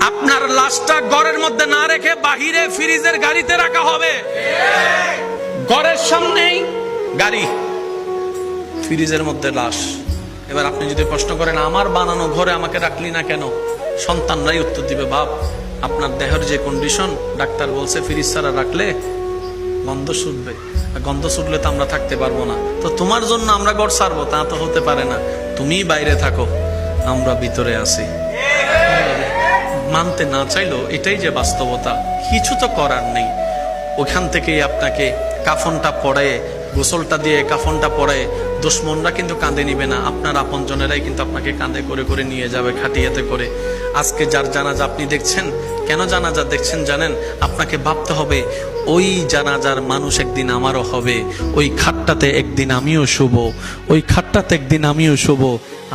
আপনার লাশটা ঘরের মধ্যে না রেখে বাহিরে ফ্রিজের গাড়িতে রাখা হবে। ঘরের সামনেই গাড়ি, ফ্রিজের মধ্যে লাশ। এবার আপনি যদি প্রশ্ন করেন আমার বানানো ঘরে আমাকে রাখলি না কেন, সন্তানরাই উত্তর দিবে, বাপ আপনার দেহের যে কন্ডিশন, ডাক্তার বলছে ফ্রিজ ছাড়া রাখলে গন্ধ ছুটবে, গন্ধ ছুটলে তো আমরা থাকতে পারবো না, তো তোমার জন্য আমরা ঘর ছাড়বো, তা তো হতে পারে না, তুমিই বাইরে থাকো, আমরা ভিতরে আছি। মানতে না চাইলেও এটাই যে বাস্তবতা, কিছু তো করার নেই। ওখান থেকেই আপনাকে কাফনটা পড়ায়, গোসলটা দিয়ে কাফনটা পড়ায়, দুশ্মনরা কিন্তু কাঁধে নিবে না, আপনার আপনজনেরাই কিন্তু আপনাকে কাঁধে করে করে নিয়ে যাবে, খাটিয়াতে করে। আজকে যার জানাজা আপনি দেখছেন, কেন জানাজা দেখছেন জানেন? আপনাকে ভাবতে হবে ওই জানাজার মানুষ একদিন আমারও হবে, ওই খাটটাতে একদিন আমিও শুব, ওই খাটটাতে একদিন আমিও শুব।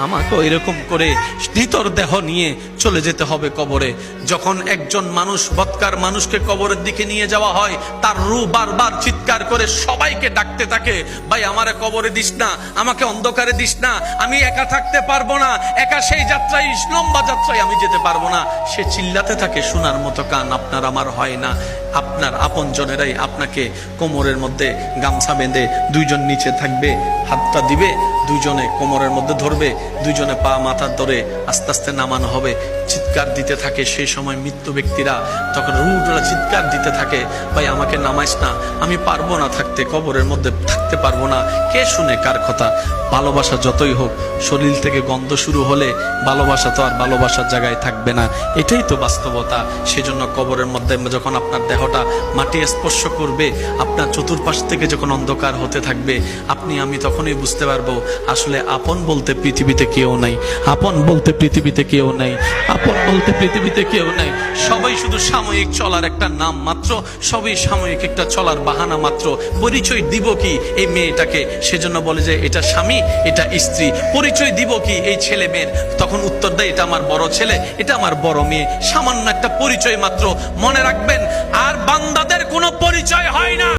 আমাকে এরকম করে নিতর দেহ নিয়ে চলে যেতে হবে কবরে। যখন একজন মানুষ, বৎকার মানুষকে কবরের দিকে নিয়ে যাওয়া হয়, তার রূহ বারবার চিৎকার করে সবাইকে ডাকতে থাকে, ভাই আমারে কবরে দিস না, আমাকে অন্ধকারে দিস না, আমি একা থাকতে পারবো না, একা সেই যাত্রায়, লম্বা যাত্রায় আমি যেতে পারবো না। সে চিল্লাতে থাকে, শোনার মতো কান আপনার আমার হয় না। আপনার আপনজনেরাই আপনাকে কোমরের মধ্যে গামছা বেঁধে, দুইজন নিচে থাকবে, হাতটা দিবে, দুইজনে কোমরের মধ্যে ধরবে, দুইজনে পা মাথার ধরে আস্তে আস্তে নামানো হবে। চিৎকার দিতে থাকে সেই সময় মৃত্যু ব্যক্তিরা, তখন রুহরা চিৎকার দিতে থাকে, ভাই আমাকে নামাইস না, আমি পারবো না থাকতে, কবরের মধ্যে থাকতে পারবো না। কে শুনে কার কথা? ভালোবাসা যতই হোক, শরীর থেকে গন্ধ শুরু হলে ভালোবাসা তো আর ভালোবাসার জায়গায় থাকবে না, এটাই তো বাস্তবতা। সেজন্য কবরের মধ্যে যখন আপনার দেহটা মাটি স্পর্শ করবে, আপনার চতুর্পাশ থেকে যখন অন্ধকার হতে থাকবে, আপনি আমি তখনই বুঝতে পারবো আসলে আপন বলতে পৃথিবীতে কেউ নাই, আপন বলতে পৃথিবীতে কেউ নাই, আপন বলতে পৃথিবীতে কেউ নাই। সবাই শুধু সাময়িক চলার একটা নাম মাত্র, সবই সাময়িক একটা চলার বাহানা মাত্র। পরিচয় দিব কি এই মেয়েটাকে? সেজন্য বলে যে এটা স্বামী, এটা স্ত্রী। পরিচয় দিব কি এই ছেলে মেয়ের? তখন উত্তর দেয় এটা আমার বড় ছেলে, এটা আমার বড় মেয়ে। সামান্য একটা পরিচয় মাত্র, মনে রাখবেন। আর বান্দাদের কোনো পরিচয় হয় না।